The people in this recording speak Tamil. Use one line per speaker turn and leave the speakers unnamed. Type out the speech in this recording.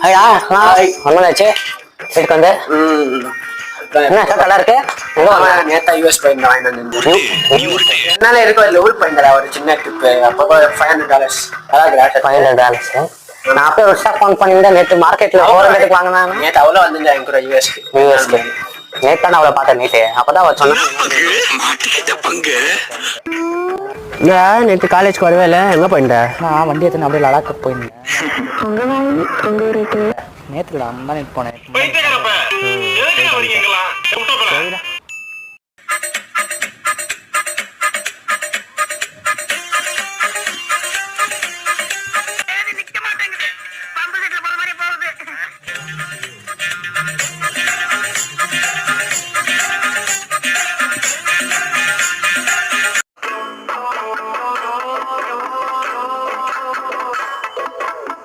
ஐயா ஒன்னாச்சு வீட்டுக்கு வந்து என்ன நல்லா இருக்கு
நேத்தா யூஎஸ் பாயிண்ட் வாங்கிட்டு என்னால இருக்கு அதுல ஊர் பாயிண்ட் ஒரு சின்ன ட்ரிப் அப்போ $500
$500 நான் அப்படியே ஒரு ஃபோன் பண்ணியிருந்தேன் நேற்று மார்க்கெட்ல 400 வாங்கினா
நேற்று அவ்வளோ வந்துருந்தேன் எனக்கு யூஎஸ்க்கு
நேற்று நான் அவளை பார்த்தேன் நேற்று அப்பதான் அவள் சொன்னேன் நேற்று காலேஜ்க்கு வரவே இல்லை எங்கே போயிருந்தேன்
நான் வண்டி எடுத்து அப்படியே லடாக்கு போயிருந்தேன் நேற்றுல முந்தா நேற்று போனேன்